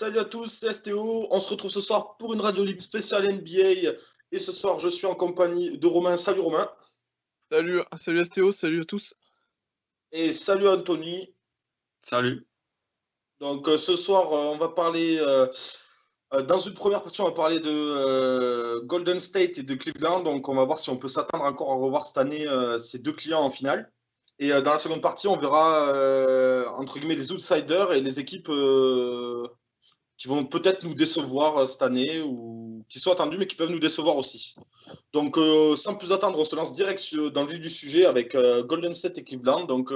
Salut à tous, c'est STO. On se retrouve ce soir pour une radio libre spéciale NBA. Et ce soir, je suis en compagnie de Romain. Salut Romain. Salut Astéo, salut à tous. Et salut Anthony. Salut. Donc ce soir, on va parler. Dans une première partie, on va parler de Golden State et de Cleveland. Donc on va voir si on peut s'attendre encore à revoir cette année ces deux clients en finale. Et dans la seconde partie, on verra entre guillemets les outsiders et les équipes qui vont peut-être nous décevoir cette année ou qui sont attendus mais qui peuvent nous décevoir aussi. Donc sans plus attendre, on se lance direct dans le vif du sujet avec Golden State et Cleveland. Donc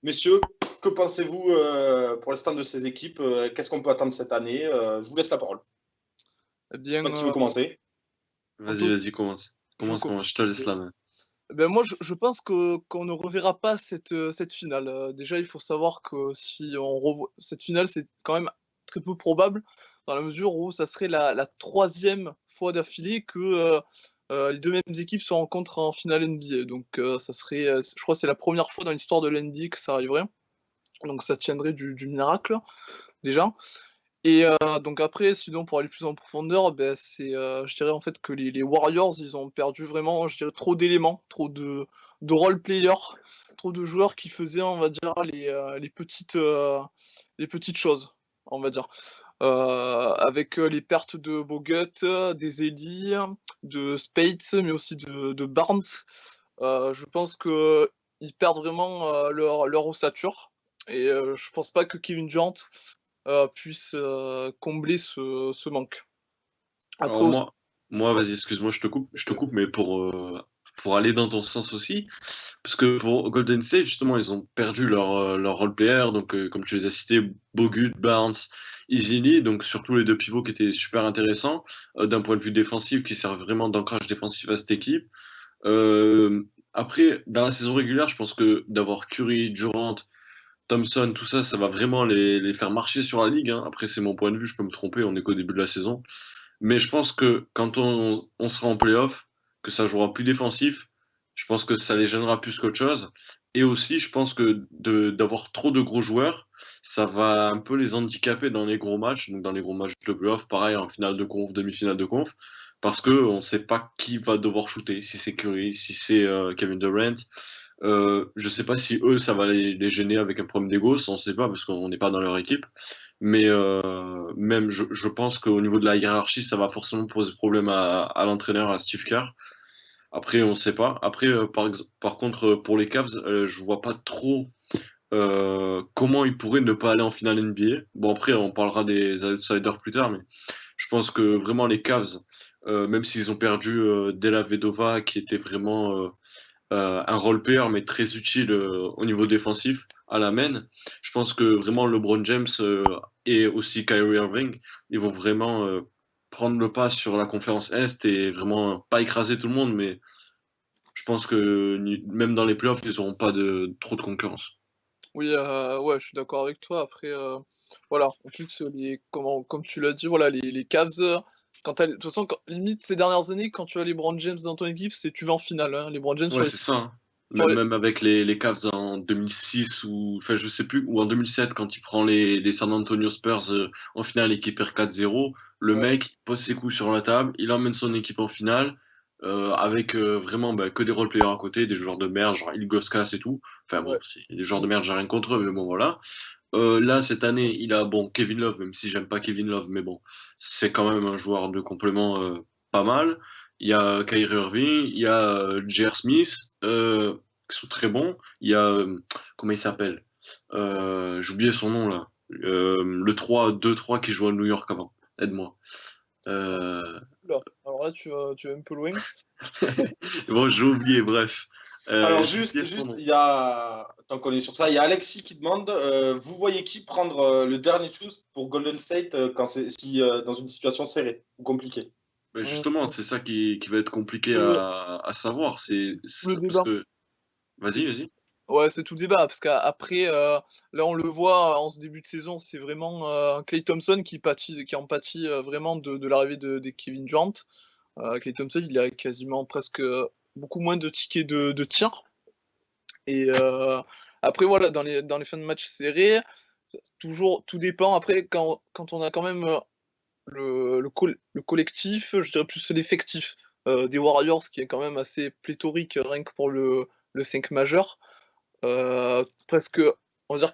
messieurs, que pensez-vous pour l'instant de ces équipes? Qu'est-ce qu'on peut attendre cette année? Je vous laisse la parole. Eh Je sais bien, pas qui veut commencer. Vas-y, commence. Commence, je te laisse la main. moi, je pense qu'on ne reverra pas cette finale. Déjà, il faut savoir que si on revoit cette finale, c'est quand même très peu probable, dans la mesure où ça serait la troisième fois d'affilée que les deux mêmes équipes se rencontrent en finale NBA. Donc, ça serait, je crois, que c'est la première fois dans l'histoire de l'NBA que ça arriverait. Donc, ça tiendrait du miracle déjà. Et donc après, sinon pour aller plus en profondeur, c'est, je dirais en fait que les Warriors, ils ont perdu vraiment, je dirais trop d'éléments, trop de role players, trop de joueurs qui faisaient, on va dire, les petites choses, on va dire. Avec, les pertes de Bogut, des Ellie, de Spades, mais aussi de Barnes. Je pense qu'ils perdent vraiment, leur ossature et je pense pas que Kevin Durant puisse combler ce manque. Après Alors aussi, moi, vas-y, excuse-moi, je te coupe, mais pour aller dans ton sens aussi, parce que pour Golden State, justement, ils ont perdu leur role player, donc comme tu les as cités, Bogut, Barnes, Easily, donc surtout les deux pivots qui étaient super intéressants, d'un point de vue défensif, qui servent vraiment d'ancrage défensif à cette équipe. Après, dans la saison régulière, je pense que d'avoir Curry, Durant, Thompson, tout ça, ça va vraiment les faire marcher sur la ligue, hein. Après, c'est mon point de vue, je peux me tromper, on est qu'au début de la saison. Mais je pense que quand on sera en playoff, que ça jouera plus défensif, je pense que ça les gênera plus qu'autre chose. Et aussi, je pense que d'avoir trop de gros joueurs, ça va un peu les handicaper dans les gros matchs, donc dans les gros matchs de playoff, pareil en finale de conf, demi-finale de conf, parce que on sait pas qui va devoir shooter, si c'est Curry, si c'est Kevin Durant. Je sais pas si eux, ça va les gêner avec un problème d'ego, ça on sait pas parce qu'on n'est pas dans leur équipe. Mais même, je pense qu'au niveau de la hiérarchie, ça va forcément poser problème à l'entraîneur, à Steve Kerr. Après, on ne sait pas. Après, par contre, pour les Cavs, je vois pas trop comment ils pourraient ne pas aller en finale NBA. Bon, après, on parlera des outsiders plus tard, mais je pense que vraiment les Cavs, même s'ils ont perdu Della Vedova, qui était vraiment un role player, mais très utile au niveau défensif à la main. Je pense que vraiment LeBron James et aussi Kyrie Irving, ils vont vraiment prendre le pas sur la conférence Est et vraiment pas écraser tout le monde, mais je pense que même dans les playoffs, ils n'auront pas trop de concurrence. oui, ouais, je suis d'accord avec toi. Après, voilà, en plus, comme tu l'as dit, voilà, les Cavs, de toute façon, limite ces dernières années, quand tu as les LeBron James dans ton équipe, c'est tu vas en finale. Hein. Les LeBron James Ouais, c'est ça, hein. sur les- Même avec les Cavs en 2006 ou enfin je sais plus ou en 2007 quand il prend les San Antonio Spurs en finale et qu'il perd 4-0, le ouais, mec il pose ses coups sur la table, il emmène son équipe en finale avec vraiment que des role players à côté, des joueurs de merde genre Ilgauskas et tout. Enfin bon, ouais. c'est des joueurs de merde, j'ai rien contre eux, mais bon voilà. Là cette année, il a bon Kevin Love, même si j'aime pas Kevin Love, mais bon, c'est quand même un joueur de complément pas mal. Il y a Kyrie Irving, il y a J.R. Smith, qui sont très bons. Il y a, comment il s'appelle? J'ai oublié son nom là. Le 2-3 qui joue à New York avant. Aide-moi. Euh, Oula, alors là, tu vas un peu loin. Bon, j'ai oublié, bref. Alors J'ai oublié son juste, nom. il y a, tant qu'on est sur ça, il y a Alexis qui demande, vous voyez qui prendre le dernier choose pour Golden State quand si dans une situation serrée ou compliquée? Ben, Mmh, justement, c'est ça qui va être compliqué le à savoir. le Parce débat. que. Vas-y, vas-y. Ouais, c'est tout le débat, parce qu'après, là, on le voit en ce début de saison, c'est vraiment Klay Thompson qui en pâtit vraiment de l'arrivée de Kevin Durant. Klay Thompson, il a quasiment presque beaucoup moins de tickets de tir. Et après, voilà, dans les fins de match serrés, toujours, tout dépend. Après, quand on a quand même le collectif, je dirais plus l'effectif des Warriors qui est quand même assez pléthorique, rien que pour le 5 majeur. Presque, on va dire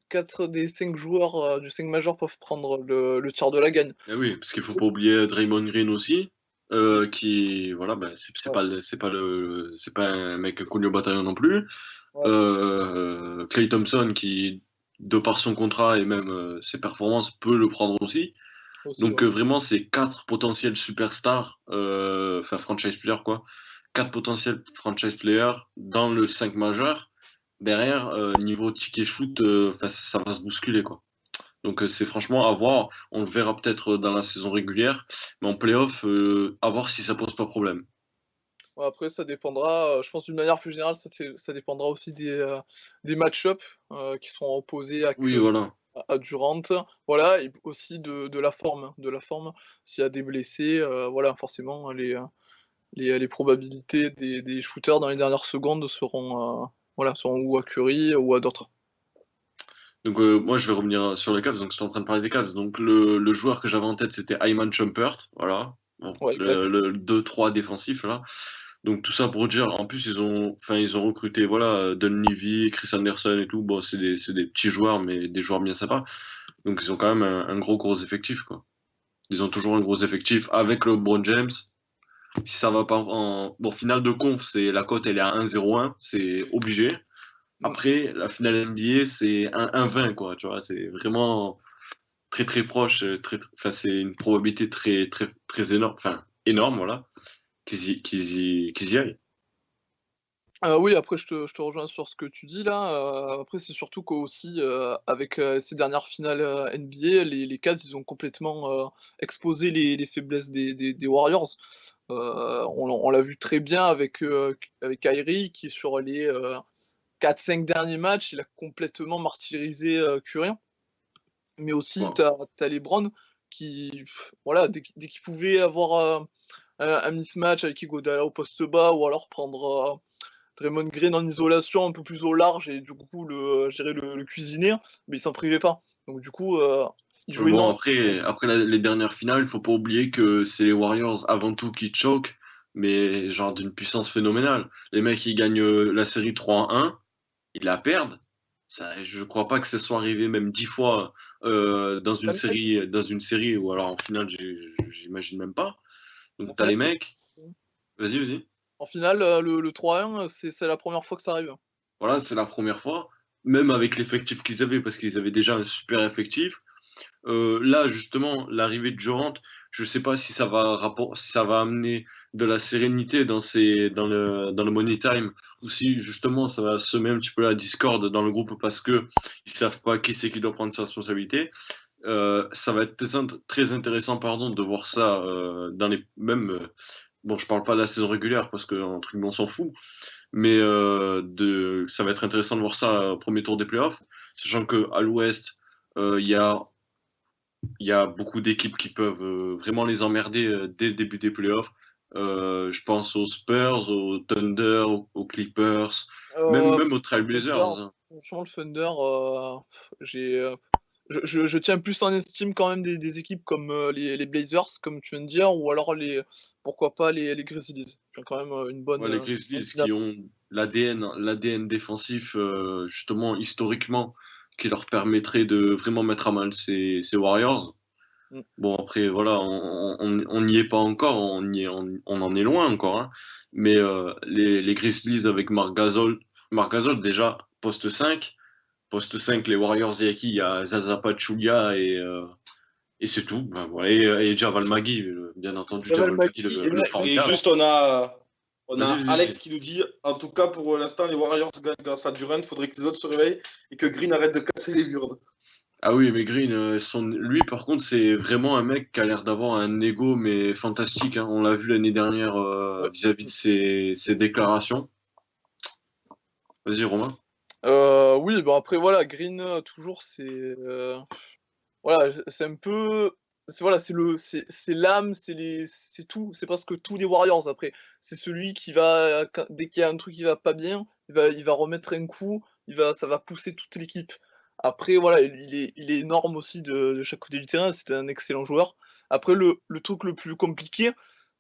4 des 5 joueurs du 5 majeur peuvent prendre le tir de la gagne. Eh oui, parce qu'il faut pas oublier Draymond Green aussi, qui voilà, bah, c'est Ouais, pas c'est pas un mec connu au bataillon non plus. ouais, Klay Thompson qui, de par son contrat et même ses performances, peut le prendre aussi. aussi, Donc ouais. vraiment, c'est quatre potentiels superstars, enfin franchise players quoi, quatre potentiels franchise players dans le 5 majeur. Derrière, niveau ticket shoot, ça va se bousculer quoi. Donc c'est franchement à voir. On le verra peut-être dans la saison régulière, mais en playoff, à voir si ça pose pas problème. Ouais, après ça dépendra, je pense d'une manière plus générale, ça dépendra aussi des match-up, qui seront opposés Oui, voilà. à Durant. Voilà et aussi de la forme, hein, de la forme. S'il y a des blessés, voilà forcément les probabilités des shooters dans les dernières secondes seront, voilà, seront ou à Curry ou à d'autres. Donc moi je vais revenir sur les Cavs. Donc j'étais en train de parler des Cavs. Donc le joueur que j'avais en tête c'était Ayman Shumpert, voilà. Bon, Ouais, exact. le 2-3 défensif là. Donc tout ça pour dire, en plus ils ont recruté voilà Dunleavy, Chris Anderson et tout. Bon c'est des petits joueurs mais des joueurs bien sympas. Donc ils ont quand même un gros effectif quoi. Ils ont toujours un gros effectif avec le LeBron James. Si ça va pas en bon finale de conf, c'est la cote elle est à 1,01, c'est obligé. Mmh. Après la finale NBA c'est 1,20 quoi, tu vois, c'est vraiment très proche, enfin c'est une probabilité très énorme, enfin énorme voilà, qu'ils y aillent. Oui, après je te rejoins sur ce que tu dis là, après c'est surtout qu'aussi, avec, ces dernières finales, NBA, les Cavs, ils ont complètement, exposé les faiblesses des Warriors. On l'a vu très bien avec Kyrie qui sur les, 4-5 derniers matchs, il a complètement martyrisé, Curry. Mais aussi Bon. tu as LeBron qui voilà, dès qu'il pouvait avoir, un mismatch avec Iguodala au poste bas ou alors prendre, Draymond Green en isolation un peu plus au large et du coup je dirais le cuisiner, mais il s'en privait pas. Donc du coup, il Mais jouait bon lent. après les dernières finales, il faut pas oublier que c'est les Warriors avant tout qui choke, mais genre d'une puissance phénoménale. Les mecs ils gagnent la série 3-1, ils la perdent. Ça, je crois pas que ce soit arrivé même 10 fois dans une série ou alors en finale, j'imagine même pas. En Donc t'as finale, les c'est mecs, vas-y. en finale, le 3-1, c'est la première fois que ça arrive. Voilà, c'est la première fois, même avec l'effectif qu'ils avaient, parce qu'ils avaient déjà un super effectif. Là, justement, l'arrivée de Durant, je ne sais pas si si ça va amener de la sérénité dans le Money Time, ou si justement ça va semer un petit peu la discorde dans le groupe parce que ils savent pas qui c'est qui doit prendre sa responsabilité. Ça va être très intéressant, pardon, de voir ça dans les même. Bon, je parle pas de la saison régulière parce que entre guillemets on s'en fout, mais ça va être intéressant de voir ça au premier tour des playoffs, sachant que à l'Ouest, il y a beaucoup d'équipes qui peuvent vraiment les emmerder dès le début des playoffs. Je pense aux Spurs, aux Thunder, aux Clippers, Heu, même aux Thunder, Trailblazers, hein. franchement le Thunder, j'ai, je tiens plus en estime quand même des équipes comme, les Blazers comme tu viens de dire ou alors pourquoi pas les Grizzlies. Qui ont quand même, Ouais, les bonne Grizzlies qui dynamique. ont l'ADN défensif, justement, historiquement, qui leur permettrait de vraiment mettre à mal ces Warriors. Mmh. Bon, après, voilà, on n'y est pas encore, on en est loin encore, hein. Mais les Grizzlies avec Marc Gasol, déjà, poste 5 les Warriors, il y a Zaza Pachulia et c'est tout. Ben, voilà. Et Javal Magui, bien entendu, Javel Javal Magui, McGee et le Et formidable. juste, on a Vas-y. Alex qui nous dit, en tout cas, pour l'instant, les Warriors gagnent grâce à Durant. Il faudrait que les autres se réveillent et que Green arrête de casser les murs. Ah oui, mais Green, lui, par contre, c'est vraiment un mec qui a l'air d'avoir un ego, mais fantastique, hein. On l'a vu l'année dernière ouais. vis-à-vis de ses déclarations. Vas-y, Romain. Oui, bah, après voilà, Green, toujours voilà, c'est un peu voilà, c'est l'âme, c'est tout, c'est presque tout des Warriors après. C'est celui qui va quand dès qu'il y a un truc qui va pas bien, il va remettre un coup, ça va pousser toute l'équipe. Après, voilà, il est énorme aussi de chaque côté du terrain, c'est un excellent joueur. Après, le truc le plus compliqué,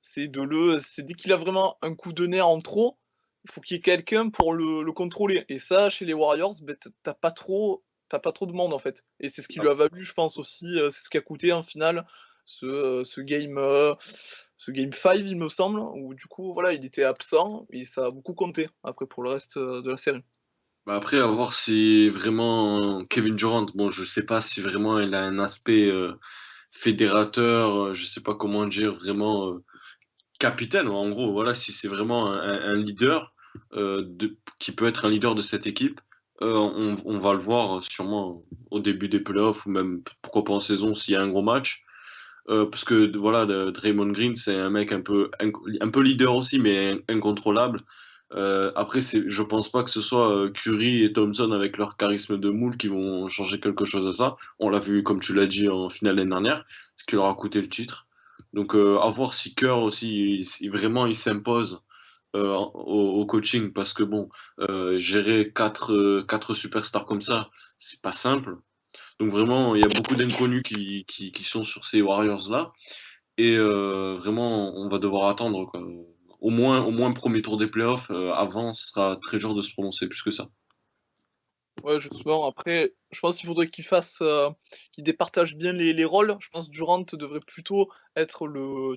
c'est dès qu'il a vraiment un coup de nerf en trop, il faut qu'il y ait quelqu'un pour le contrôler. Et ça, chez les Warriors, beh, t'as pas trop de monde, en fait. Et c'est ce qui lui a valu, je pense aussi, c'est ce qui a coûté en finale ce game 5, il me semble, où du coup, voilà, il était absent et ça a beaucoup compté, après, pour le reste, de la série. Bah après, à voir si vraiment Kevin Durant, bon, je sais pas si vraiment il a un aspect fédérateur, je sais pas comment dire, vraiment capitaine, en gros, voilà, si c'est vraiment un leader qui peut être un leader de cette équipe, on va le voir sûrement au début des playoffs ou même pourquoi pas en saison s'il y a un gros match. Parce que voilà, Draymond Green, c'est un mec un peu leader aussi, mais incontrôlable. Après, je pense pas que ce soit Curry et Thompson avec leur charisme de moule qui vont changer quelque chose à ça. On l'a vu, comme tu l'as dit, en finale l'année dernière, ce qui leur a coûté le titre. Donc, à voir si Kerr aussi, vraiment, il s'impose au coaching, parce que bon, gérer quatre superstars comme ça, c'est pas simple. Donc vraiment, il y a beaucoup d'inconnus qui sont sur ces Warriors-là. Et vraiment, on va devoir attendre, quoi. Au moins premier tour des playoffs. Avant, ce sera très dur de se prononcer plus que ça. Ouais, justement, après, je pense qu'il faudrait qu'il départage bien les rôles. Je pense Durant devrait plutôt être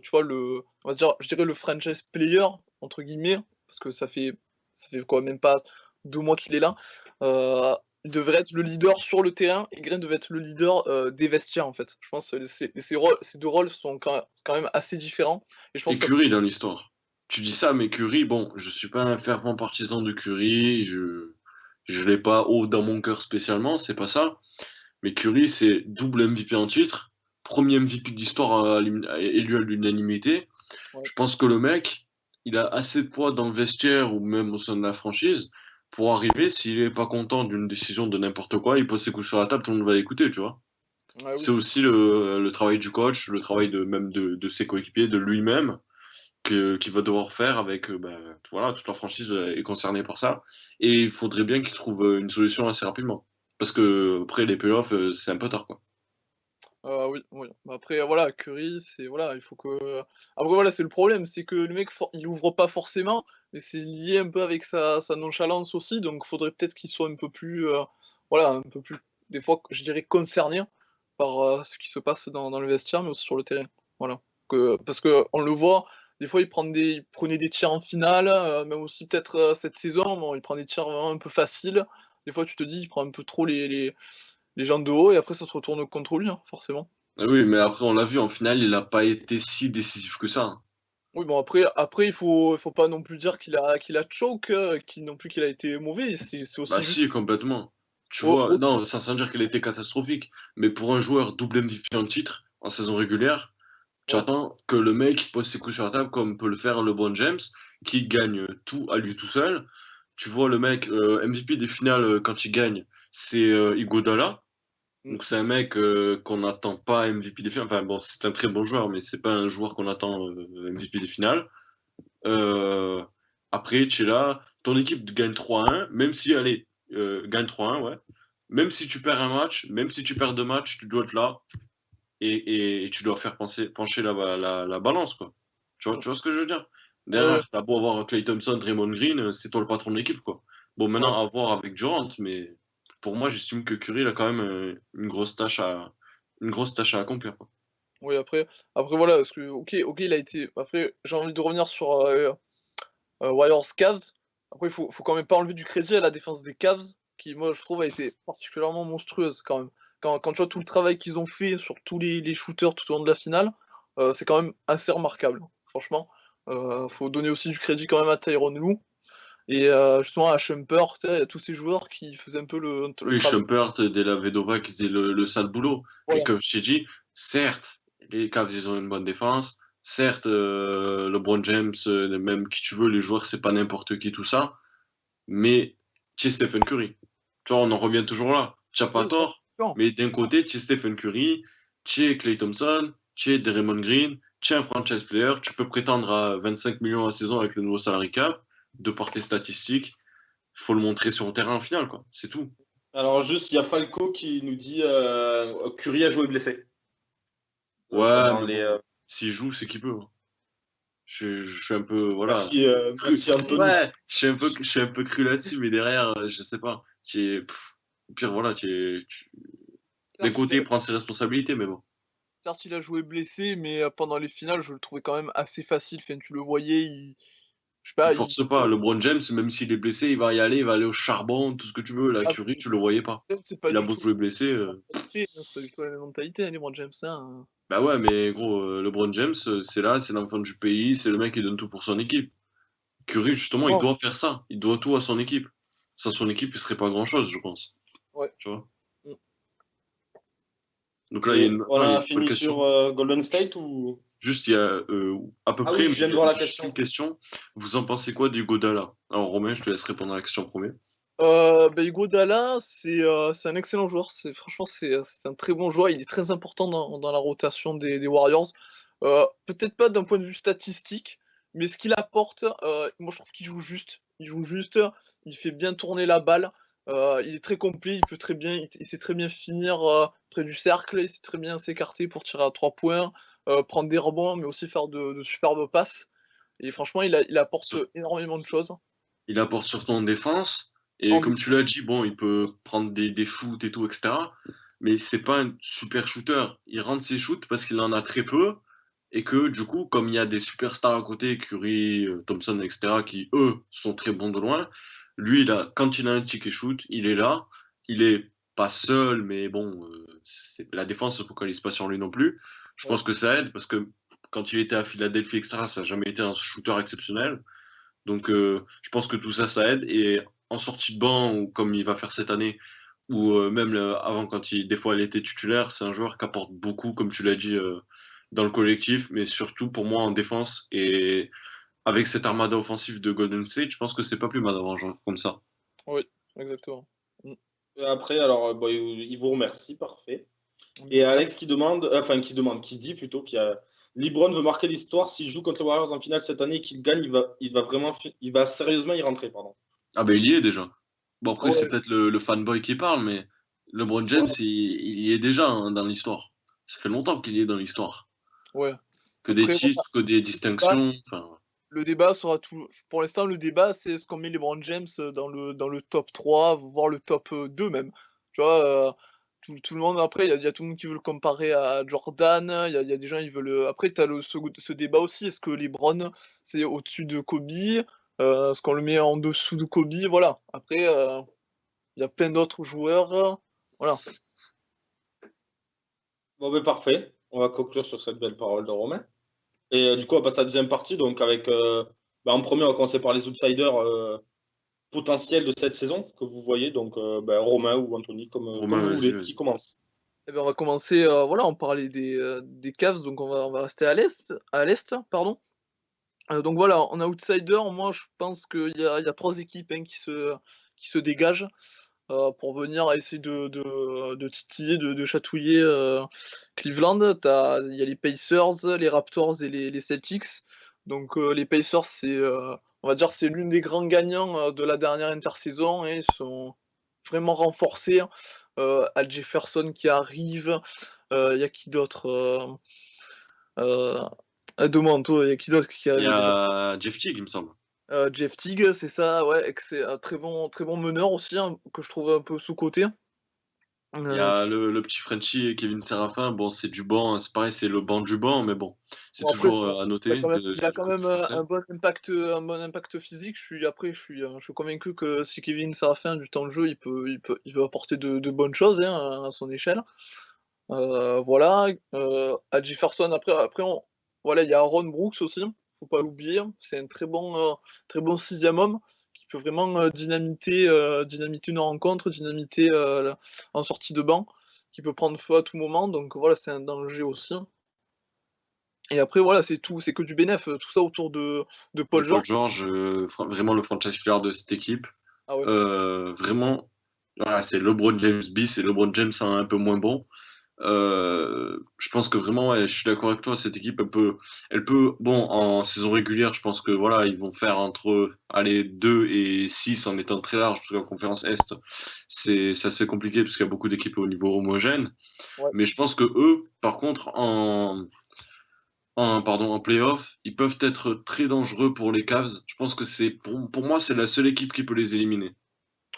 tu vois, on va dire, je dirais le franchise player, entre guillemets, parce que ça fait quoi, même pas 2 mois qu'il est là. Heu, il devrait être le leader sur le terrain et Green devait être le leader, des vestiaires, en fait. Je pense que ces 2 rôles sont quand même assez différents et je pense Et que ça Curry dans l'histoire. Tu dis ça, mais Curry, bon, je suis pas un fervent partisan de Curry. Je l'ai pas haut dans mon cœur spécialement, c'est pas ça. Mais Curry, c'est double MVP en titre, premier MVP de l'histoire élu à l'unanimité. ouais. Je pense que le mec, il a assez de poids dans le vestiaire ou même au sein de la franchise pour arriver, s'il est pas content d'une décision de n'importe quoi, il pose ses coups sur la table, tout le monde va l'écouter, tu vois. Ouais, C'est oui. aussi le travail du coach, le travail de ses coéquipiers, de lui-même, qu'il va devoir faire avec, voilà, toute la franchise est concernée par ça. Et il faudrait bien qu'il trouve une solution assez rapidement. Parce que après les playoffs, c'est un peu tard, quoi. Oui, oui. Bah, après, voilà, Curry, c'est voilà, il faut que après voilà, c'est le problème, c'est que le mec il ouvre pas forcément et c'est lié un peu avec sa nonchalance aussi, donc faudrait peut-être qu'il soit un peu plus, voilà, un peu plus, des fois, je dirais concerné par, ce qui se passe dans le vestiaire, mais aussi sur le terrain. Voilà. Parce qu'on le voit, des fois, il prenait des tirs en finale, même aussi peut-être, cette saison, bon, il prend des tirs vraiment un peu faciles. Des fois, tu te dis: «Il prend un peu trop les gens de haut» et après ça se retourne contre lui, hein, forcément. Ah oui, mais après on l'a vu, en finale, il a pas été si décisif que ça, hein. Oui, bon après il faut pas non plus dire qu'il a choke, non plus qu'il a été mauvais, c'est Bah aussi juste si, complètement. Tu au vois, au non, sans dire qu'elle était catastrophique, mais pour un joueur double MVP en titre, en saison régulière, tu ouais, attends que le mec pose ses coups sur la table comme peut le faire LeBron James, qui gagne tout à lui tout seul. Tu vois, le mec, MVP des finales, quand il gagne, c'est Iguodala. mmh, Donc c'est un mec qu'on n'attend pas MVP des finales. Enfin bon, c'est un très bon joueur, mais c'est pas un joueur qu'on attend MVP des finales. Euh, Après, tu es là, ton équipe gagne 3-1, même si, allez, gagne 3-1, ouais. Même si tu perds un match, même si tu perds deux matchs, tu dois être là et tu dois faire pencher la balance, quoi. mmh, Tu vois ce que je veux dire? ouais, ouais, Derrière, t'as beau avoir Klay Thompson, Draymond Green, c'est toi le patron de l'équipe, quoi. Bon, ouais, maintenant, à voir avec Durant, mais pour moi, j'estime que Curry, il a quand même une grosse tâche à accomplir, quoi. oui après voilà, parce que OK, il a été après j'ai envie de revenir sur, Warriors Cavs. Après il faut quand même pas enlever du crédit à la défense des Cavs, qui moi je trouve a été particulièrement monstrueuse quand même. Quand tu vois tout le travail qu'ils ont fait sur tous les shooters tout au long de la finale, c'est quand même assez remarquable, franchement. Faut donner aussi du crédit quand même à Tyronn Lue et justement à Shumpert, tu sais, à tous ces joueurs qui faisaient un peu le Oui, travail. Shumpert, Della Vedova qui faisait le sale boulot. Et Voilà. comme je t'ai dit, certes, les Cavs, ils ont une bonne défense. Certes, LeBron James, même qui tu veux, les joueurs, c'est pas n'importe qui, tout ça. Mais tu es Stephen Curry. Tu vois, on en revient toujours là. Tu n'as pas Oui, tort. non, Mais d'un côté, tu es Stephen Curry, tu es Klay Thompson, tu es Draymond Green, tu es un franchise player. Tu peux prétendre à 25 millions à la saison avec le nouveau salary cap, de par tes statistiques. Il faut le montrer sur le terrain en finale, quoi. C'est tout. Alors juste, il y a Falco qui nous dit Curry a joué blessé. Ouais, Pendant mais les, bon, s'il joue, c'est qu'il peut, hein. Je suis un peu, voilà, Merci, cru. merci Anthony. Ouais, je suis un peu cru là-dessus, mais derrière, je sais pas. Au pire, voilà, d'un Certes, côté, il prend ses responsabilités, mais bon. il a joué blessé, mais pendant les finales, je le trouvais quand même assez facile. Enfin, tu le voyais, je sais Il pas, force pas. LeBron James, même s'il est blessé, il va aller au charbon, tout ce que tu veux. La ah, Curry, tu le voyais pas. c'est pas Il a du beau tout jouer blessé. la même mentalité, hein, c'est pas du tout la même mentalité, hein, LeBron James, hein. Bah ouais, mais gros, LeBron James, c'est là, c'est l'enfant du pays, c'est le mec qui donne tout pour son équipe. Curry, justement, il Non, doit faire ça. Il doit tout à son équipe. Sans son équipe, il serait pas grand-chose, je pense. ouais. Tu vois. Mm. Donc là, Et on non, il y a a une bonne fini question. sur Golden State ou. Juste, il y a à peu Ah près, oui, mais je viens de il y voir a la juste une question. question. Vous en pensez quoi d'Hugo Dalla? Alors, Romain, je te laisse répondre à la question en premier. Bah, Iguodala, c'est un excellent joueur. Franchement, c'est un très bon joueur. Il est très important dans la rotation des Warriors. Peut-être pas d'un point de vue statistique, mais ce qu'il apporte, moi je trouve qu'il joue juste. Il joue juste, il fait bien tourner la balle. Il est très complet, il sait très bien finir près du cercle, il sait très bien s'écarter pour tirer à 3 points, prendre des rebonds, mais aussi faire de superbes passes. Et franchement, il apporte Sur- énormément de choses. Il apporte surtout en défense. Et En comme tu l'as dit, bon, il peut prendre des shoots et tout, etc. Mais c'est pas un super shooter. Il rentre ses shoots parce qu'il en a très peu. Et que du coup, comme il y a des superstars à côté, Curry, Thompson, etc., qui eux sont très bons de loin, lui, quand il a un ticket shoot, il est là. Il est pas seul, mais bon, la défense ne se focalise pas sur lui non plus. Je Ouais. pense que ça aide parce que quand il était à Philadelphie, etc., ça n'a jamais été un shooter exceptionnel. Donc, je pense que tout ça, ça aide. Et en sortie de banc, ou comme il va faire cette année, ou même avant, des fois, il était titulaire, c'est un joueur qui apporte beaucoup, comme tu l'as dit, dans le collectif, mais surtout pour moi en défense. Et avec cette armada offensive de Golden State, je pense que c'est pas plus mal d'avoir un joueur comme ça. Oui, exactement. Mmh. Après, alors, bon, il vous remercie, parfait. De Et rien. Alex qui dit plutôt qu'il y a LeBron veut marquer l'histoire. S'il joue contre les Warriors en finale cette année et qu'il gagne, il va sérieusement y rentrer, pardon. Ah ben, il y est déjà. Bon, après, c'est Ouais, peut-être le fanboy qui parle, mais LeBron James, ouais, il y est déjà, hein, dans l'histoire. Ça fait longtemps qu'il y est dans l'histoire. Ouais. Que des Après, voilà, titres, que des bah, distinctions. Enfin, le débat sera tout pour l'instant, le débat, c'est est-ce qu'on met LeBron James, dans le top 3, voire le top, 2 même. Tu vois? Tout le monde après, il y a tout le monde qui veut le comparer à Jordan, il y a des gens, ils veulent, après tu as ce débat aussi, est-ce que LeBron, c'est au-dessus de Kobe? Est-ce qu'on le met en dessous de Kobe? Voilà. Après, il y a plein d'autres joueurs, voilà. bon, ben, parfait. On va conclure sur cette belle parole de Romain. Et du coup, on va passer à la deuxième partie. Donc, en premier, on va commencer par les outsiders potentiels de cette saison que vous voyez. Donc, Romain ou Anthony, comme Romain, vous vas-y, voulez. Qui vas-y. commence? Eh ben, on va commencer, voilà, on parlait des Cavs, donc on va rester à l'est, pardon. Donc voilà, en outsider, moi je pense qu'il y a 3 équipes, hein, qui se dégagent, pour venir essayer de titiller, de chatouiller, Cleveland. Il y a les Pacers, les Raptors et les Celtics. Donc les Pacers, on va dire, c'est l'une des grands gagnants, de la dernière intersaison, et ils sont vraiment renforcés, hein. Al Jefferson qui arrive, il y a qui d'autre? Demande-toi, il y a qui d'autre qui Il y arrive déjà? a Jeff Teague, il me semble. Jeff Teague, c'est ça, ouais, et que c'est un très bon meneur aussi, hein, que je trouve un peu sous-coté. Il y a le petit Frenchie Kevin Serafin. Bon, c'est du banc, hein, c'est pareil, c'est le banc du banc, mais bon, c'est Bon après, toujours à noter il a du quand côté même, français. un bon impact physique. Je suis convaincu que si Kevin Serafin a du temps de jeu, il peut apporter de bonnes choses, hein, à son échelle. Voilà, à Jefferson après voilà, il y a Aaron Brooks aussi, faut pas l'oublier. C'est un très bon 6e homme qui peut vraiment, dynamiter une rencontre, dynamiter, en sortie de banc, qui peut prendre feu à tout moment, donc voilà, c'est un danger aussi. Et après voilà, c'est tout, c'est que du bénef, tout ça autour de De Paul Paul George. George, vraiment le franchise player de cette équipe. Ah ouais. Vraiment, voilà, c'est LeBron James bis et LeBron James un peu moins bon. Je pense que vraiment, ouais, je suis d'accord avec toi. Cette équipe, bon, en saison régulière, je pense que voilà, ils vont faire entre, allez, 2 et 6 en étant très large, parce qu'en conférence Est, c'est assez compliqué parce qu'il y a beaucoup d'équipes au niveau homogène. Ouais. Mais je pense que eux, par contre, en playoff, ils peuvent être très dangereux pour les Cavs. Je pense que pour moi, c'est la seule équipe qui peut les éliminer.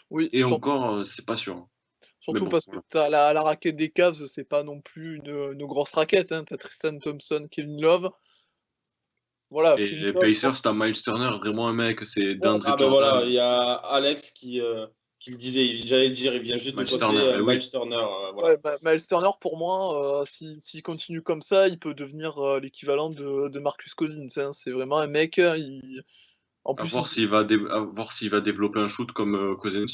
Oui, Et encore, c'est pas sûr. Mais surtout bon, parce que voilà. t'as la raquette des Cavs, c'est pas non plus une grosse raquette, hein. Tu Tristan Thompson, Kevin Love. Voilà, Kevin Et Love, Pacers, t'as Miles Turner, vraiment un mec, c'est ouais, DeAndre Ah ben Jordan. voilà, il y a Alex qui le disait, j'allais dire, il vient juste de Miles poster Turner, et oui. Miles Turner, voilà. ouais, Miles Turner pour moi, s'il continue comme ça, il peut devenir, l'équivalent de Marcus Cousins, hein. C'est vraiment un mec, en À plus voir s'il va développer un shoot comme Cousins.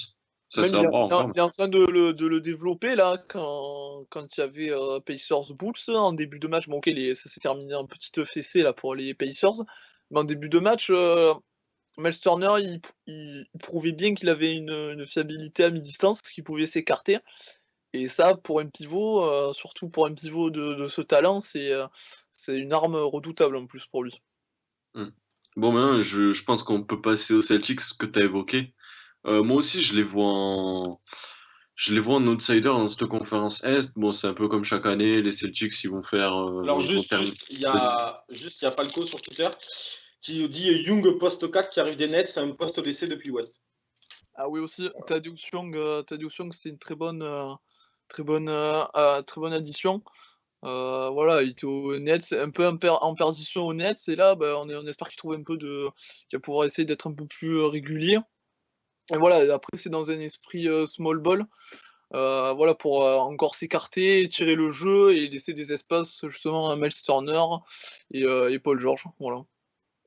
Ça, même c'est à voir encore. il est en train de le développer là, quand il y avait, Pacers Bulls en début de match. Bon OK, ça s'est terminé en petite fessée là pour les Pacers, mais en début de match, Miles Turner il prouvait bien qu'il avait une fiabilité à mi-distance, qu'il pouvait s'écarter. Et ça, pour un pivot, surtout pour un pivot de ce talent, c'est une arme redoutable en plus pour lui. Hmm. Bon, maintenant, je pense qu'on peut passer aux Celtics que tu as évoqué. Moi aussi, je les vois en outsider dans cette conférence Est. Bon, c'est un peu comme chaque année, les Celtics, ils vont faire, Alors ils vont juste, terminer. juste, il y Vas-y. a, juste, il y a Falco sur Twitter qui dit Young poste 4 qui arrive des Nets, c'est un poste d'essai depuis l'Ouest. Ah oui aussi, Thaddeus Young, c'est une très bonne addition. Voilà, il était aux Nets, un peu en perdition aux Nets et là, bah, on espère qu'il trouve un peu qu'il va pouvoir essayer d'être un peu plus, régulier et voilà, et après c'est dans un esprit, small ball, voilà pour, encore s'écarter, tirer le jeu et laisser des espaces justement à Miles Turner et Paul George, voilà.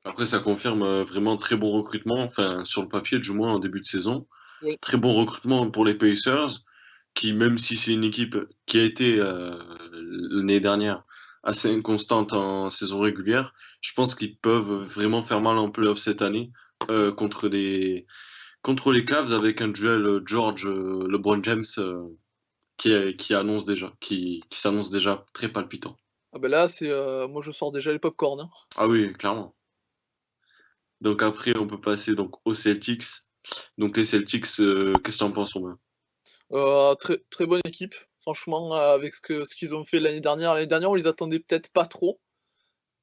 Après, ça confirme vraiment très bon recrutement, enfin, sur le papier, du moins en début de saison. Oui. Très bon recrutement pour les Pacers, qui, même si c'est une équipe qui a été l'année dernière assez inconstante en saison régulière, je pense qu'ils peuvent vraiment faire mal en playoff cette année contre les Cavs avec un duel George LeBron James qui s'annonce déjà très palpitant. Ah bah là, moi je sors déjà les pop-corn, hein. Ah oui, clairement. Donc après, on peut passer donc aux Celtics. Donc les Celtics, qu'est-ce que tu en penses, Romain? Très très bonne équipe, franchement, avec ce qu'ils ont fait l'année dernière. L'année dernière, on les attendait peut-être pas trop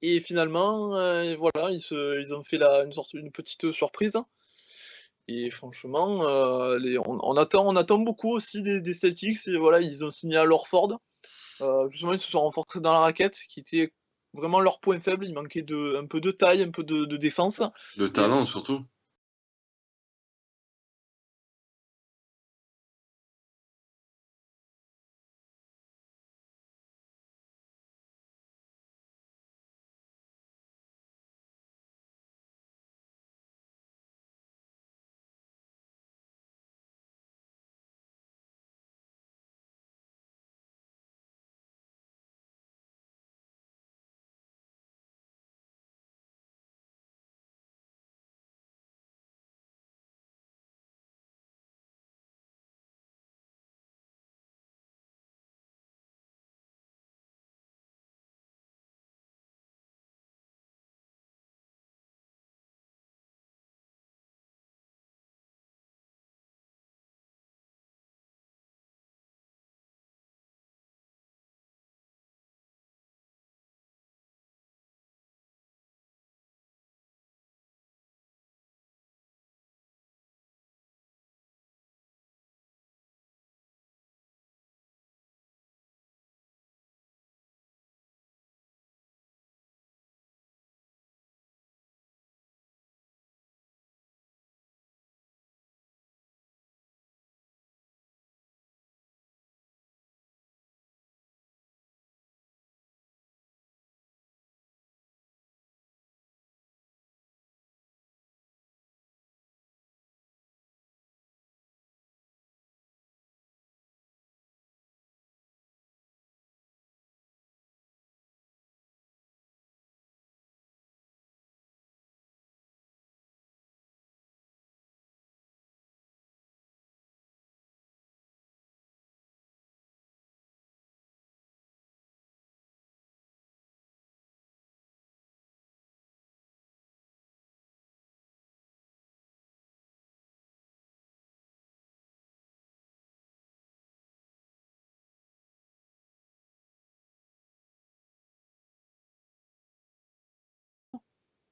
et finalement, voilà, ils ont fait une petite surprise et franchement, on attend beaucoup aussi des Celtics et voilà, ils ont signé Al Horford. Justement, ils se sont renforcés dans la raquette, qui était vraiment leur point faible. Il manquait un peu de taille, un peu de défense De et talent surtout.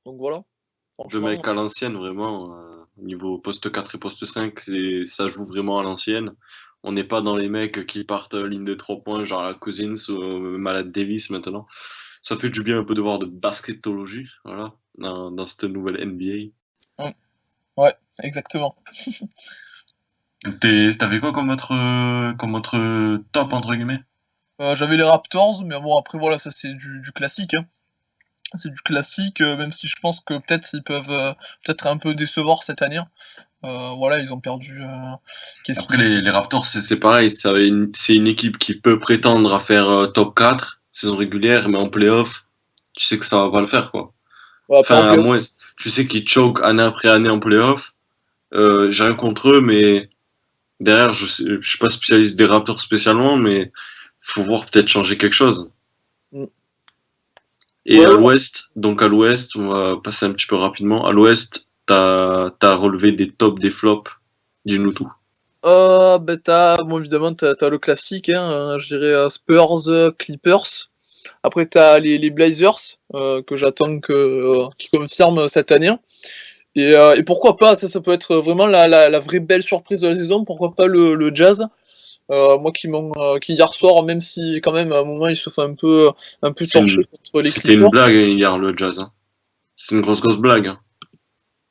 Donc voilà. Deux Franchement, mecs à l'ancienne, vraiment. Niveau poste 4 et poste 5, ça joue vraiment à l'ancienne. On n'est pas dans les mecs qui partent ligne de 3 points, genre la Cousins ou Malade Davis maintenant. Ça fait du bien un peu de voir de basketologie, voilà, dans cette nouvelle NBA. ouais, exactement. T'avais quoi comme autre top, entre guillemets? J'avais les Raptors, mais bon, après, voilà, ça c'est du classique, hein. C'est du classique, même si je pense que peut-être ils peuvent peut-être un peu décevoir cette année, hein. Voilà, ils ont perdu. Après, les Raptors, c'est pareil, c'est une équipe qui peut prétendre à faire top 4, saison régulière, mais en playoff, tu sais que ça va pas le faire, quoi. Ouais, Enfin, à moins, tu sais qu'ils choke année après année en playoff. J'ai rien contre eux, mais derrière, je suis pas spécialiste des Raptors spécialement, mais faut voir peut-être changer quelque chose. Et ouais, à l'ouest, on va passer un petit peu rapidement. À l'ouest, t'as relevé des tops, des flops. Dis-nous tout. bon, évidemment, t'as le classique, hein, je dirais Spurs, Clippers. Après, t'as les Blazers, que j'attends qu'ils confirment cette année. Et pourquoi pas, ça peut être vraiment la vraie belle surprise de la saison, pourquoi pas le Jazz. Moi qui hier soir, même si quand même à un moment ils se font un peu torcher contre les C'était une Clippers. blague hier, le Jazz. Hein. C'est une grosse blague. Hein.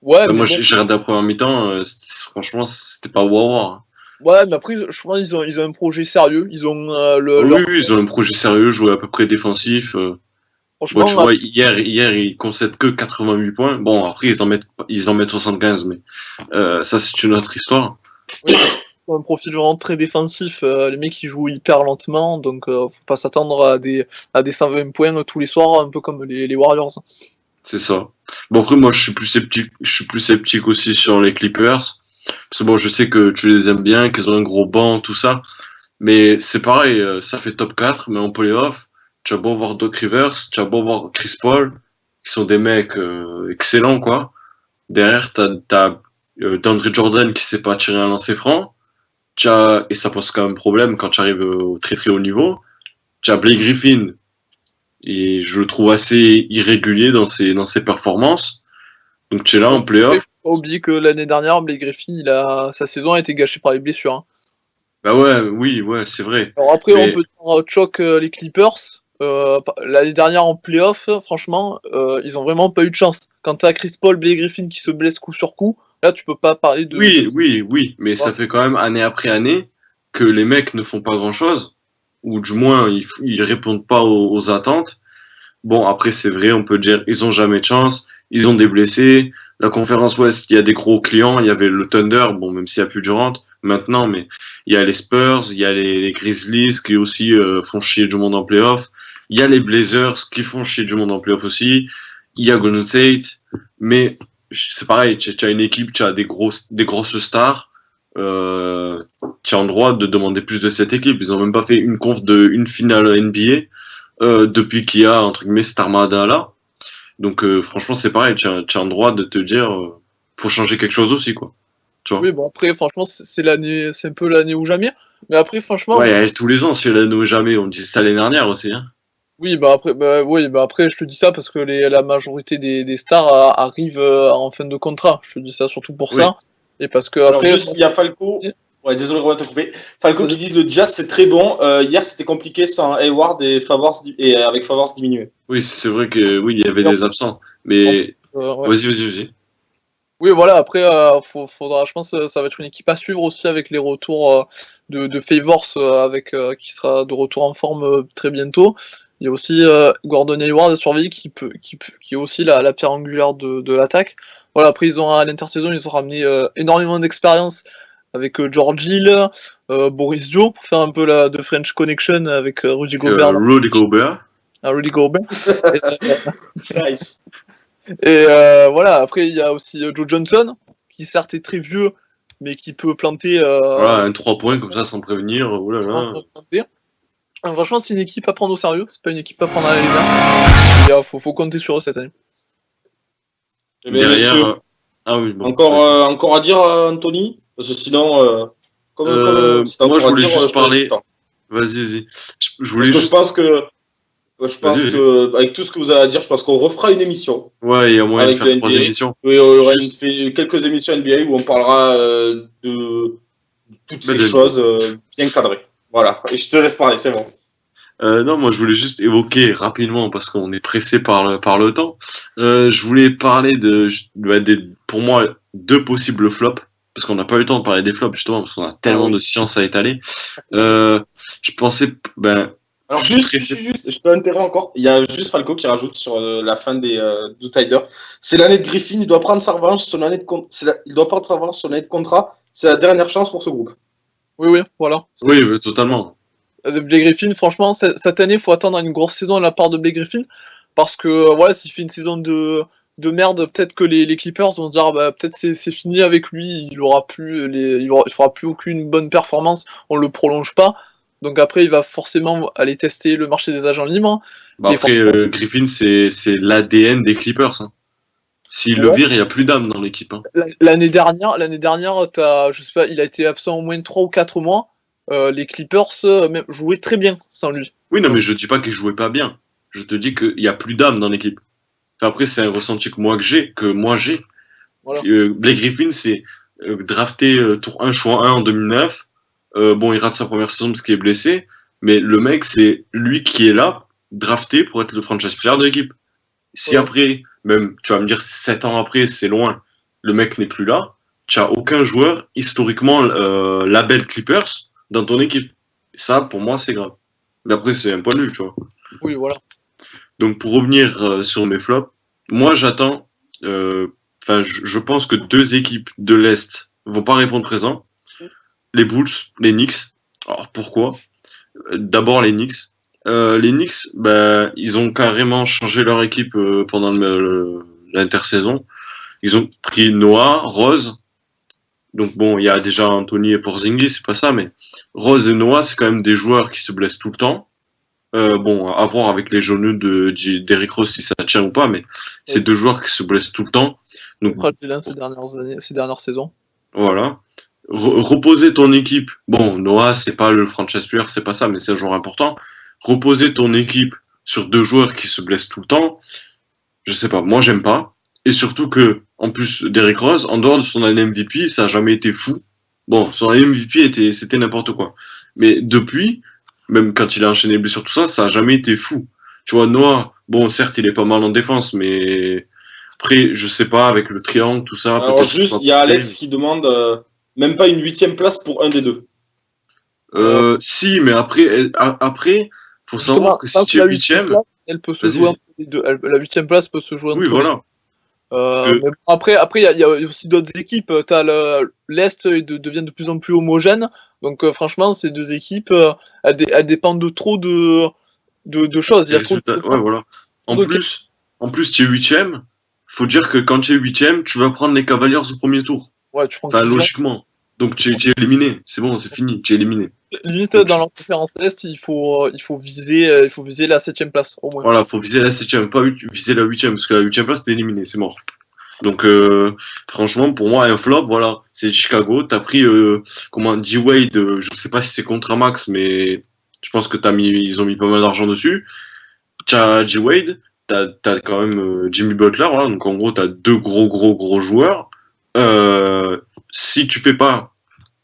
Ouais, mais moi, bon. j'ai regardé la première mi-temps, franchement, c'était pas wow. Hein. Ouais, mais après, je pense qu'ils ont un projet sérieux. Ils ont oui, ils ont un projet sérieux, jouer à peu près défensif. Franchement, tu vois, hier, ils concèdent que 88 points. Bon, après, ils en mettent 75, mais ça, c'est une autre histoire. Oui, ils ont un profil vraiment très défensif. Les mecs, ils jouent hyper lentement, donc faut pas s'attendre à des 120 points tous les soirs, un peu comme les Warriors. C'est ça. Bon, après, moi, je suis plus sceptique aussi sur les Clippers. Parce que bon, je sais que tu les aimes bien, qu'ils ont un gros banc, tout ça. Mais c'est pareil, ça fait top 4, mais en playoff, tu as beau voir Doc Rivers, tu as beau voir Chris Paul, qui sont des mecs excellents, quoi. Derrière, t'as DeAndre Jordan qui sait pas tirer un lancer franc. Et ça pose quand même problème quand tu arrives au très très haut niveau. Tu as Blake Griffin, et je le trouve assez irrégulier dans ses performances. Donc tu es là en playoff. Faut pas oublier que l'année dernière, Blake Griffin, sa saison a été gâchée par les blessures. Hein. Bah ouais, c'est vrai. Alors après, on peut dire choc les Clippers. L'année dernière en playoff, franchement, ils ont vraiment pas eu de chance. Quand t'as Chris Paul, Blake Griffin qui se blessent coup sur coup, là tu peux pas parler de. Oui, mais ça fait quand même année après année que les mecs ne font pas grand chose, ou du moins ils répondent pas aux attentes. Bon, après c'est vrai, on peut dire ils ont jamais de chance, ils ont des blessés. La conférence Ouest, il y a des gros clients, il y avait le Thunder, bon même s'il y a plus Durant maintenant, mais il y a les Spurs, il y a les Grizzlies qui aussi font chier du monde en playoff. Il y a les Blazers qui font chier du monde en playoff aussi. Il y a Golden State. Mais c'est pareil, tu as une équipe, tu as des grosses stars. Tu as le droit de demander plus de cette équipe. Ils ont même pas fait une finale NBA depuis qu'il y a, entre guillemets, cette armada là. Donc franchement, c'est pareil, tu as le droit de te dire faut changer quelque chose aussi, quoi. Tu vois. Oui, bon après, franchement, c'est un peu l'année ou jamais. Mais après, franchement. Ouais, tous les ans, c'est l'année ou jamais. On dit ça l'année dernière aussi. Hein. Oui, après, je te dis ça parce que la majorité des stars arrivent en fin de contrat. Je te dis ça surtout pour ça. Et parce que après. Alors juste, il y a Falco. Ouais, désolé, Romain, t'as coupé. Falco qui dit le Jazz c'est très bon. Hier, c'était compliqué sans Hayward et avec Favors diminué. Oui, c'est vrai que oui, il y avait des absents. Mais ouais. Vas-y. Oui, voilà, après, faudra, je pense que ça va être une équipe à suivre aussi avec les retours de Favors qui sera de retour en forme très bientôt. Il y a aussi Gordon Hayward à surveiller qui est aussi la pierre angulaire de l'attaque. Voilà, après, à l'intersaison, ils ont ramené énormément d'expérience avec George Hill, Boris Joe, pour faire un peu de French Connection avec Rudy Gobert. Rudy Gobert. Rudy Gobert. Nice. Et voilà, après il y a aussi Joe Johnson, qui certes est très vieux, mais qui peut planter. Voilà, un 3 points comme ça sans prévenir. Oh là là. Franchement, c'est une équipe à prendre au sérieux, c'est pas une équipe à prendre à la légère. Il faut compter sur eux cette année. Et derrière, encore à dire, Anthony? Parce que sinon, moi je voulais juste parler. Vas-y. Je voulais je pense que. Je pense que, avec tout ce que vous avez à dire, je pense qu'on refera une émission. Ouais, il y a moyen de avec faire le 3 NBA. émissions. Oui, on aura fait quelques émissions NBA où on parlera de toutes ces choses bien cadrées. Voilà, et je te laisse parler, c'est bon. Non, moi je voulais juste évoquer rapidement, parce qu'on est pressé par le temps, je voulais parler pour moi, 2 possibles flops, parce qu'on n'a pas eu le temps de parler des flops justement, parce qu'on a tellement de science à étaler. Je pensais, alors juste, je peux interrompre encore. Il y a juste Falco qui rajoute sur la fin des Outsiders. C'est l'année de Griffin, il doit prendre sa revanche sur l'année de il doit prendre sa revanche sur l'année de contrat. C'est la dernière chance pour ce groupe. Oui, voilà. Oui, totalement. Blake Griffin, franchement, cette année, il faut attendre une grosse saison de la part de Blake Griffin, parce que voilà, s'il fait une saison de merde, peut-être que les Clippers vont dire peut-être c'est fini avec lui, il fera plus aucune bonne performance, on le prolonge pas. Donc après, il va forcément aller tester le marché des agents libres. Après, Griffin, c'est l'ADN des Clippers. Hein. S'il le vire, il n'y a plus d'âme dans l'équipe. Hein. L'année dernière, je sais pas, il a été absent au moins de 3 ou 4 mois. Les Clippers même jouaient très bien sans lui. Oui, non, mais je dis pas qu'ils jouaient pas bien. Je te dis qu'il n'y a plus d'âme dans l'équipe. Après, c'est un ressenti que moi j'ai. Voilà. Blake Griffin, c'est drafté tour 1, choix 1 en 2009. Il rate sa première saison parce qu'il est blessé. Mais le mec, c'est lui qui est là, drafté pour être le franchise player de l'équipe. Si après, même, tu vas me dire 7 ans après, c'est loin, le mec n'est plus là, tu n'as aucun joueur historiquement label Clippers dans ton équipe. Ça, pour moi, c'est grave. Mais après, c'est un point de vue, tu vois. Oui, voilà. Donc, pour revenir sur mes flops, moi, j'attends... je pense que 2 équipes de l'Est vont pas répondre présent. Les Bulls, les Knicks. Alors, pourquoi ? D'abord, les Knicks. Les Knicks, ils ont carrément changé leur équipe pendant l'intersaison. Ils ont pris Noah, Rose. Donc bon, il y a déjà Anthony et Porzingis, c'est pas ça, mais Rose et Noah, c'est quand même des joueurs qui se blessent tout le temps. À voir avec les genoux d'Eric Rose si ça tient ou pas, mais c'est 2 joueurs qui se blessent tout le temps. Donc, ces dernières saisons. Voilà. Reposer ton équipe. Bon, Noah, c'est pas le franchise player, c'est pas ça, mais c'est un joueur important. Reposer ton équipe sur 2 joueurs qui se blessent tout le temps, je sais pas, moi j'aime pas. Et surtout que, en plus, Derrick Rose, en dehors de son année MVP, ça a jamais été fou. Bon, son année MVP c'était n'importe quoi. Mais depuis, même quand il a enchaîné les blessures, tout ça, ça a jamais été fou. Tu vois, Noah, bon, certes, il est pas mal en défense, mais après, je sais pas, avec le triangle, tout ça. Alors juste, il y a Alex qui demande même pas une 8e place pour un des 2. Si, mais après, faut savoir que si tu es 8e, elle peut se jouer entre les 2. La 8e place peut se jouer entre les 2. Oui, voilà. Mais après, il y a aussi d'autres équipes. L'Est devient de plus en plus homogène. Donc, franchement, ces 2 équipes, elles dépendent de trop de choses. Il y a trop voilà. En plus, tu es 8e. Faut dire que quand tu es 8e, tu vas prendre les Cavaliers au premier tour. Ouais, tu prends logiquement. Donc, tu es éliminé. C'est bon, c'est fini. Tu es éliminé. Limite, dans la conférence Est, il faut viser la 7e place, au moins. Voilà, il faut viser la 7e, pas viser la 8e, parce que la 8e place, t'es éliminé, c'est mort. Donc, franchement, pour moi, un flop, voilà, c'est Chicago. T'as pris, D-Wade, je sais pas si c'est contre max, mais je pense que ils ont mis pas mal d'argent dessus. T'as D-Wade, t'as quand même Jimmy Butler, voilà, donc en gros, t'as 2 gros joueurs. Si tu fais pas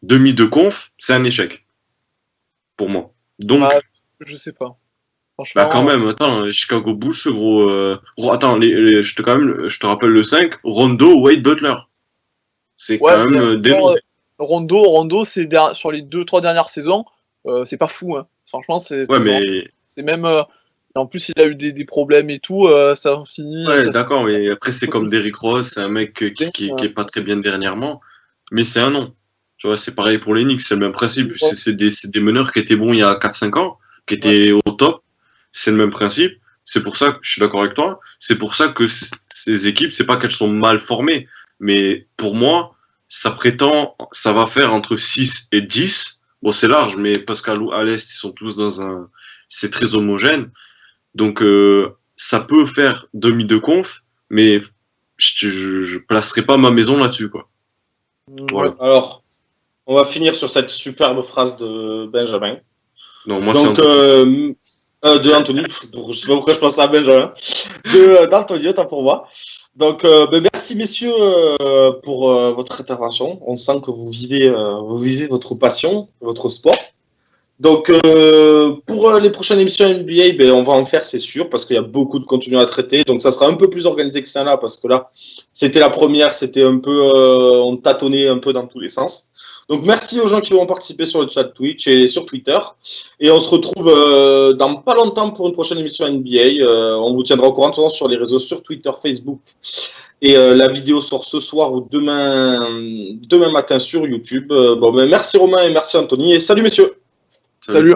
demi de conf, c'est un échec. Pour moi. Donc. Je sais pas. Quand même, attends, Chicago Bulls, gros. Attends, je te rappelle le 5, Rondo, Wade, Butler. C'est quand même des noms. Rondo, c'est sur les 2-3 dernières saisons, c'est pas fou, hein. Franchement, c'est même. En plus, il a eu des problèmes et tout, ça finit. Ouais, d'accord, mais après, c'est comme Derrick Rose, c'est un mec qui est pas très bien dernièrement, mais c'est un nom. Tu vois, c'est pareil pour les Knicks, c'est le même principe. C'est des meneurs qui étaient bons il y a 4-5 ans, qui étaient au top. C'est le même principe. C'est pour ça que je suis d'accord avec toi. C'est pour ça que ces équipes, c'est pas qu'elles sont mal formées, mais pour moi, ça va faire entre 6 et 10. Bon, c'est large, mais parce qu'à l'Est, ils sont tous c'est très homogène. Donc, ça peut faire demi de conf, mais je placerai pas ma maison là-dessus, quoi. Voilà. Alors, on va finir sur cette superbe phrase de Benjamin. Non, moi, donc, De Anthony, je sais pas pourquoi je pense à Benjamin. D'Anthony, autant pour moi. Donc, merci messieurs pour votre intervention. On sent que vous vivez votre passion, votre sport. Donc, pour les prochaines émissions NBA, ben, on va en faire, c'est sûr, parce qu'il y a beaucoup de contenu à traiter. Donc, ça sera un peu plus organisé que ça là, parce que là, c'était la première, c'était un peu, on tâtonnait un peu dans tous les sens. Donc, merci aux gens qui vont participer sur le chat Twitch et sur Twitter. Et on se retrouve dans pas longtemps pour une prochaine émission NBA. On vous tiendra au courant sur les réseaux, sur Twitter, Facebook. Et la vidéo sort ce soir ou demain matin sur YouTube. Bon, ben, merci Romain et merci Anthony. Et salut messieurs. Salut.